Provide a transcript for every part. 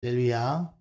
할렐루야.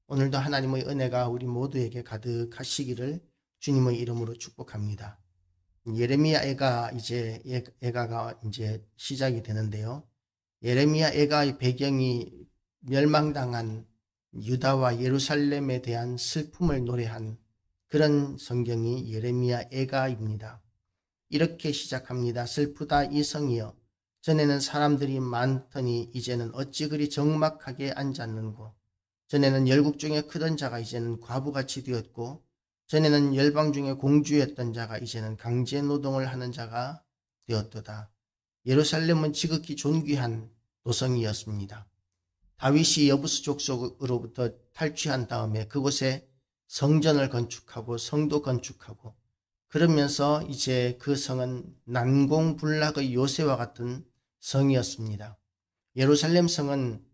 오늘도 하나님의 은혜가 우리 모두에게 가득하시기를 주님의 이름으로 축복합니다. 예레미야 애가 애가가 이제 시작이 되는데요. 예레미야 애가의 배경이 멸망당한 유다와 예루살렘에 대한 슬픔을 노래한 그런 성경이 예레미야 애가입니다. 이렇게 시작합니다. 슬프다 이 성이여, 전에는 사람들이 많더니 이제는 어찌 그리 적막하게 앉았는고. 전에는 열국 중에 크던 자가 이제는 과부같이 되었고, 전에는 열방 중에 공주였던 자가 이제는 강제 노동을 하는 자가 되었도다. 예루살렘은 지극히 존귀한 도성이었습니다. 다윗이 여부스 족속으로부터 탈취한 다음에 그곳에 성전을 건축하고 성도 건축하고, 그러면서 이제 그 성은 난공불락의 요새와 같은 성이었습니다. 예루살렘 성은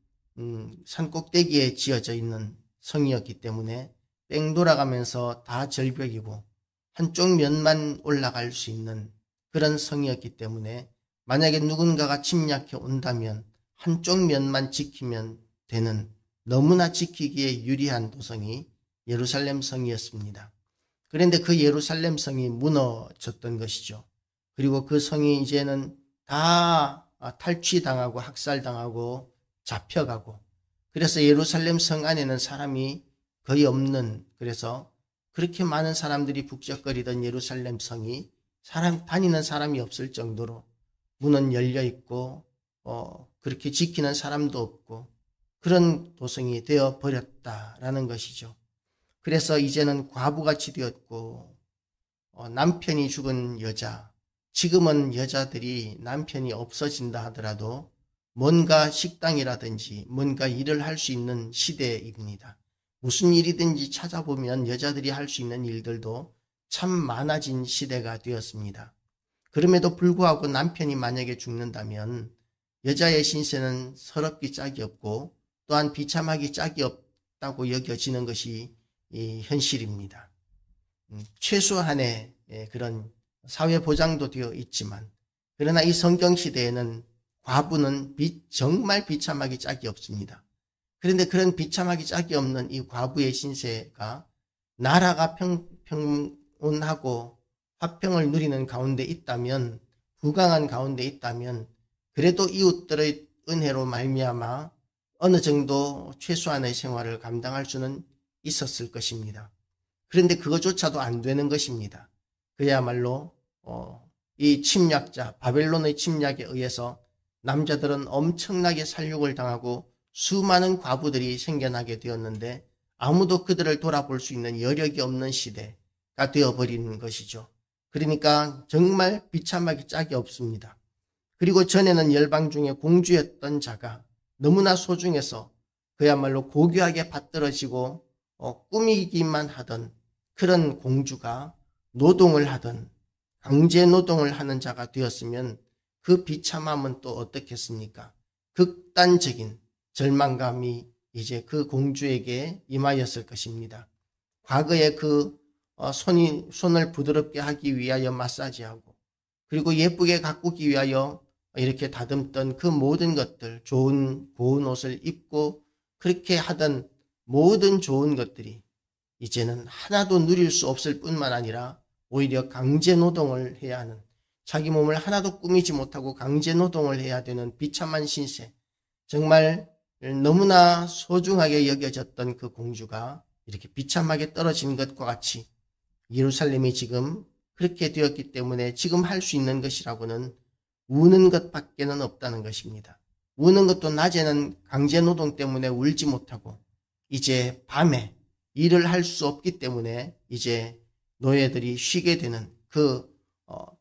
산꼭대기에 지어져 있는 성이었기 때문에 뺑 돌아가면서 다 절벽이고 한쪽 면만 올라갈 수 있는 그런 성이었기 때문에 만약에 누군가가 침략해 온다면 한쪽 면만 지키면 되는, 너무나 지키기에 유리한 도성이 예루살렘 성이었습니다. 그런데 그 예루살렘 성이 무너졌던 것이죠. 그리고 그 성이 이제는 다 탈취당하고 학살당하고 잡혀가고, 그래서 예루살렘 성 안에는 사람이 거의 없는, 그래서 그렇게 많은 사람들이 북적거리던 예루살렘 성이 다니는 사람이 없을 정도로 문은 열려 있고 그렇게 지키는 사람도 없고 그런 도성이 되어 버렸다라는 것이죠. 그래서 이제는 과부같이 되었고, 남편이 죽은 여자, 지금은 여자들이 남편이 없어진다 하더라도 뭔가 식당이라든지 뭔가 일을 할 수 있는 시대입니다. 무슨 일이든지 찾아보면 여자들이 할 수 있는 일들도 참 많아진 시대가 되었습니다. 그럼에도 불구하고 남편이 만약에 죽는다면 여자의 신세는 서럽기 짝이 없고 또한 비참하기 짝이 없다고 여겨지는 것이 이 현실입니다. 최소한의 그런 사회 보장도 되어 있지만, 그러나 이 성경 시대에는 과부는 정말 비참하기 짝이 없습니다. 그런데 그런 비참하기 짝이 없는 이 과부의 신세가 나라가 평온하고 화평을 누리는 가운데 있다면, 부강한 가운데 있다면 그래도 이웃들의 은혜로 말미암아 어느 정도 최소한의 생활을 감당할 수는 있었을 것입니다. 그런데 그것조차도 안 되는 것입니다. 그야말로 이 침략자 바벨론의 침략에 의해서 남자들은 엄청나게 살육을 당하고 수많은 과부들이 생겨나게 되었는데 아무도 그들을 돌아볼 수 있는 여력이 없는 시대가 되어버리는 것이죠. 그러니까 정말 비참하기 짝이 없습니다. 그리고 전에는 열방 중에 공주였던 자가 너무나 소중해서 그야말로 고귀하게 받들어지고 꾸미기만 하던 그런 공주가 노동을 하던, 강제 노동을 하는 자가 되었으면 그 비참함은 또 어떻겠습니까? 극단적인 절망감이 이제 그 공주에게 임하였을 것입니다. 과거에 그 손을 부드럽게 하기 위하여 마사지하고, 그리고 예쁘게 가꾸기 위하여 이렇게 다듬던 그 모든 것들, 좋은 고운 옷을 입고 그렇게 하던 모든 좋은 것들이 이제는 하나도 누릴 수 없을 뿐만 아니라 오히려 강제 노동을 해야 하는, 자기 몸을 하나도 꾸미지 못하고 강제 노동을 해야 되는 비참한 신세, 정말 너무나 소중하게 여겨졌던 그 공주가 이렇게 비참하게 떨어진 것과 같이 예루살렘이 지금 그렇게 되었기 때문에 지금 할 수 있는 것이라고는 우는 것밖에는 없다는 것입니다. 우는 것도 낮에는 강제 노동 때문에 울지 못하고 이제 밤에 일을 할 수 없기 때문에 이제 노예들이 쉬게 되는 그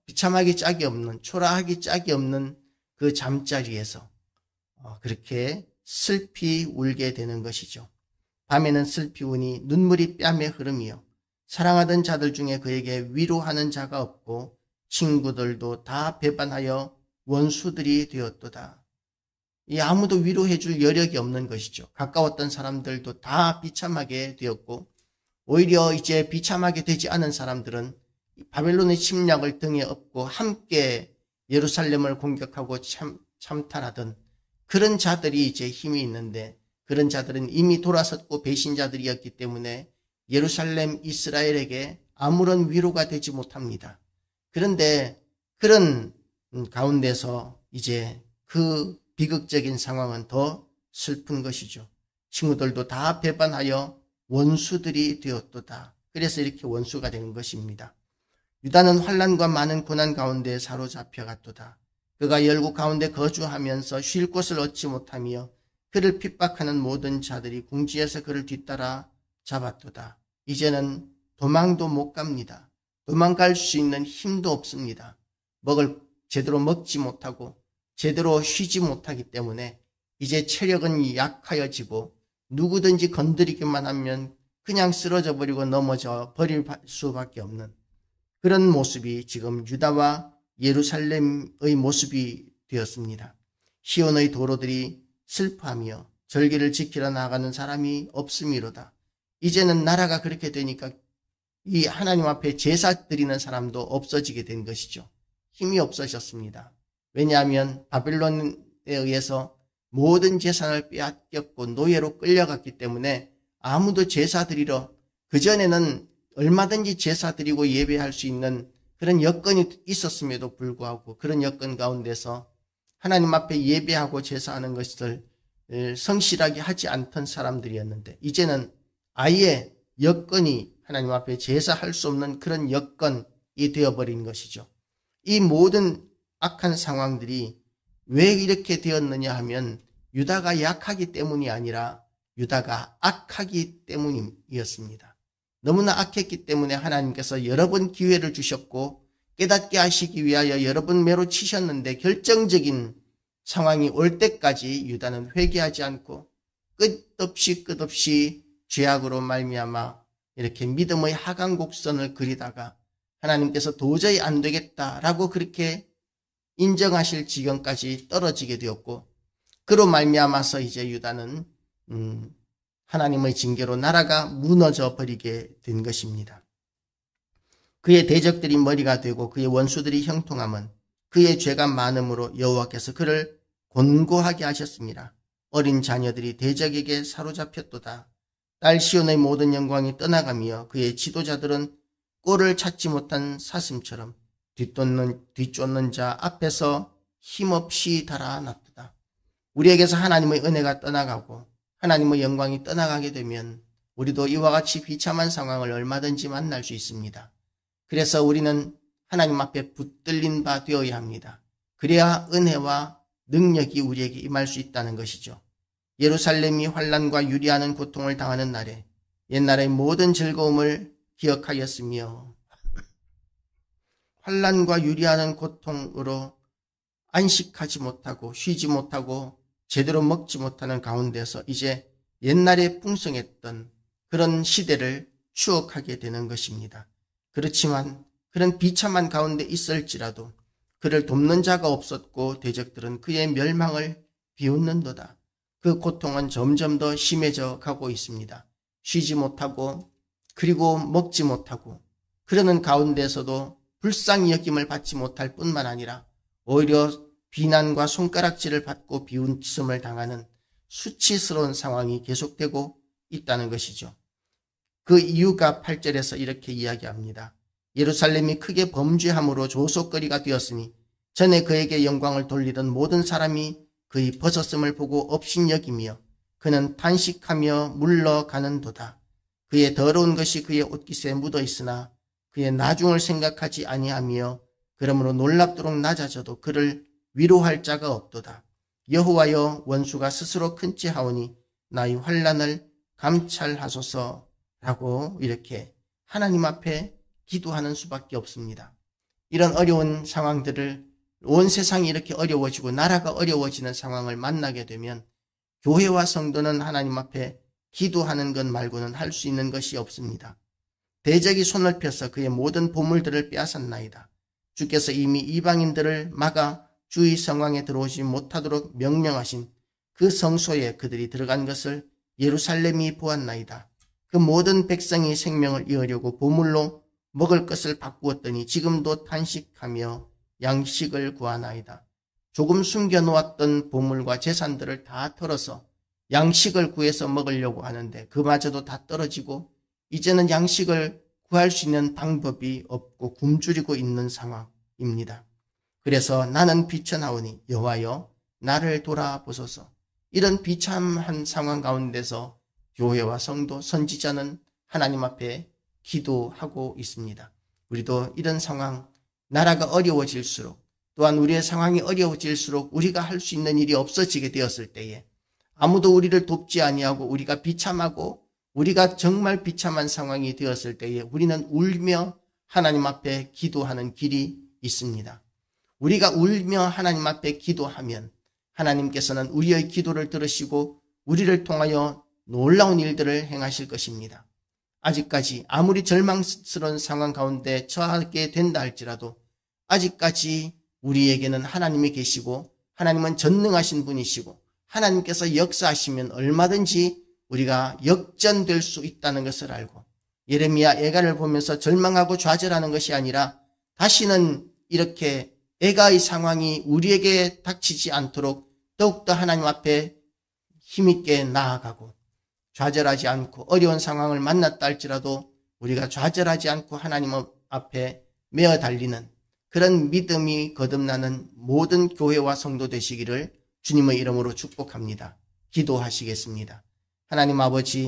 비참하기 짝이 없는, 초라하기 짝이 없는 그 잠자리에서 그렇게 슬피 울게 되는 것이죠. 밤에는 슬피 우니 눈물이 뺨에 흐름이요, 사랑하던 자들 중에 그에게 위로하는 자가 없고 친구들도 다 배반하여 원수들이 되었도다. 이 아무도 위로해 줄 여력이 없는 것이죠. 가까웠던 사람들도 다 비참하게 되었고, 오히려 이제 비참하게 되지 않은 사람들은 바벨론의 침략을 등에 업고 함께 예루살렘을 공격하고 참탈하던 그런 자들이 이제 힘이 있는데, 그런 자들은 이미 돌아섰고 배신자들이었기 때문에 예루살렘 이스라엘에게 아무런 위로가 되지 못합니다. 그런데 그런 가운데서 이제 그 비극적인 상황은 더 슬픈 것이죠. 친구들도 다 배반하여 원수들이 되었도다. 그래서 이렇게 원수가 된 것입니다. 유다는 환난과 많은 고난 가운데 사로잡혀갔도다. 그가 열국 가운데 거주하면서 쉴 곳을 얻지 못하며 그를 핍박하는 모든 자들이 궁지에서 그를 뒤따라 잡았도다. 이제는 도망도 못 갑니다. 도망갈 수 있는 힘도 없습니다. 제대로 먹지 못하고 제대로 쉬지 못하기 때문에 이제 체력은 약하여지고 누구든지 건드리기만 하면 그냥 쓰러져 버리고 넘어져 버릴 수밖에 없는 그런 모습이 지금 유다와 예루살렘의 모습이 되었습니다. 시온의 도로들이 슬퍼하며 절기를 지키러 나가는 사람이 없음이로다. 이제는 나라가 그렇게 되니까 이 하나님 앞에 제사 드리는 사람도 없어지게 된 것이죠. 힘이 없어졌습니다. 왜냐하면 바빌론에 의해서 모든 재산을 빼앗겼고 노예로 끌려갔기 때문에 아무도 제사 드리러, 그전에는 얼마든지 제사 드리고 예배할 수 있는 그런 여건이 있었음에도 불구하고 그런 여건 가운데서 하나님 앞에 예배하고 제사하는 것을 성실하게 하지 않던 사람들이었는데 이제는 아예 여건이 하나님 앞에 제사할 수 없는 그런 여건이 되어버린 것이죠. 이 모든 악한 상황들이 왜 이렇게 되었느냐 하면 유다가 약하기 때문이 아니라 유다가 악하기 때문이었습니다. 너무나 악했기 때문에 하나님께서 여러 번 기회를 주셨고 깨닫게 하시기 위하여 여러 번 매로 치셨는데 결정적인 상황이 올 때까지 유다는 회개하지 않고 끝없이 죄악으로 말미암아 이렇게 믿음의 하강곡선을 그리다가 하나님께서 도저히 안 되겠다라고 그렇게 인정하실 지경까지 떨어지게 되었고 그로 말미암아서 이제 유다는 하나님의 징계로 나라가 무너져 버리게 된 것입니다. 그의 대적들이 머리가 되고 그의 원수들이 형통함은 그의 죄가 많음으로 여호와께서 그를 곤고하게 하셨습니다. 어린 자녀들이 대적에게 사로잡혔도다. 딸 시온의 모든 영광이 떠나가며 그의 지도자들은 꼴을 찾지 못한 사슴처럼 뒤쫓는 자 앞에서 힘없이 달아났도다. 우리에게서 하나님의 은혜가 떠나가고 하나님의 영광이 떠나가게 되면 우리도 이와 같이 비참한 상황을 얼마든지 만날 수 있습니다. 그래서 우리는 하나님 앞에 붙들린 바 되어야 합니다. 그래야 은혜와 능력이 우리에게 임할 수 있다는 것이죠. 예루살렘이 환난과 유리하는 고통을 당하는 날에 옛날의 모든 즐거움을 기억하였으며 환난과 유리하는 고통으로 안식하지 못하고 쉬지 못하고 제대로 먹지 못하는 가운데서 이제 옛날에 풍성했던 그런 시대를 추억하게 되는 것입니다. 그렇지만 그런 비참한 가운데 있을지라도 그를 돕는 자가 없었고 대적들은 그의 멸망을 비웃는도다. 그 고통은 점점 더 심해져 가고 있습니다. 쉬지 못하고 그리고 먹지 못하고 그러는 가운데서도 불쌍히 여김을 받지 못할 뿐만 아니라 오히려 비난과 손가락질을 받고 비웃음을 당하는 수치스러운 상황이 계속되고 있다는 것이죠. 그 이유가 8절에서 이렇게 이야기합니다. 예루살렘이 크게 범죄함으로 조속거리가 되었으니 전에 그에게 영광을 돌리던 모든 사람이 그의 벗었음을 보고 업신여기며 그는 탄식하며 물러가는도다. 그의 더러운 것이 그의 옷깃에 묻어 있으나 그의 나중을 생각하지 아니하며 그러므로 놀랍도록 낮아져도 그를 위로할 자가 없도다. 여호와여 원수가 스스로 큰째 하오니 나의 환난을 감찰하소서라고 이렇게 하나님 앞에 기도하는 수밖에 없습니다. 이런 어려운 상황들을 온 세상이 이렇게 어려워지고 나라가 어려워지는 상황을 만나게 되면 교회와 성도는 하나님 앞에 기도하는 것 말고는 할 수 있는 것이 없습니다. 대적이 손을 펴서 그의 모든 보물들을 빼앗았나이다. 주께서 이미 이방인들을 막아 주의 성왕에 들어오지 못하도록 명령하신 그 성소에 그들이 들어간 것을 예루살렘이 보았나이다. 그 모든 백성이 생명을 이으려고 보물로 먹을 것을 바꾸었더니 지금도 탄식하며 양식을 구하나이다. 조금 숨겨놓았던 보물과 재산들을 다 털어서 양식을 구해서 먹으려고 하는데 그마저도 다 떨어지고 이제는 양식을 구할 수 있는 방법이 없고 굶주리고 있는 상황입니다. 그래서 나는 비천하오니 여호와여 나를 돌아보소서. 이런 비참한 상황 가운데서 교회와 성도, 선지자는 하나님 앞에 기도하고 있습니다. 우리도 이런 상황, 나라가 어려워질수록 또한 우리의 상황이 어려워질수록 우리가 할 수 있는 일이 없어지게 되었을 때에 아무도 우리를 돕지 아니하고 우리가 비참하고 우리가 정말 비참한 상황이 되었을 때에 우리는 울며 하나님 앞에 기도하는 길이 있습니다. 우리가 울며 하나님 앞에 기도하면 하나님께서는 우리의 기도를 들으시고 우리를 통하여 놀라운 일들을 행하실 것입니다. 아직까지 아무리 절망스러운 상황 가운데 처하게 된다 할지라도 아직까지 우리에게는 하나님이 계시고 하나님은 전능하신 분이시고 하나님께서 역사하시면 얼마든지 우리가 역전될 수 있다는 것을 알고 예레미야 애가를 보면서 절망하고 좌절하는 것이 아니라 다시는 이렇게 애가의 상황이 우리에게 닥치지 않도록 더욱더 하나님 앞에 힘있게 나아가고 좌절하지 않고 어려운 상황을 만났다 할지라도 우리가 좌절하지 않고 하나님 앞에 메어 달리는 그런 믿음이 거듭나는 모든 교회와 성도 되시기를 주님의 이름으로 축복합니다. 기도하시겠습니다. 하나님 아버지,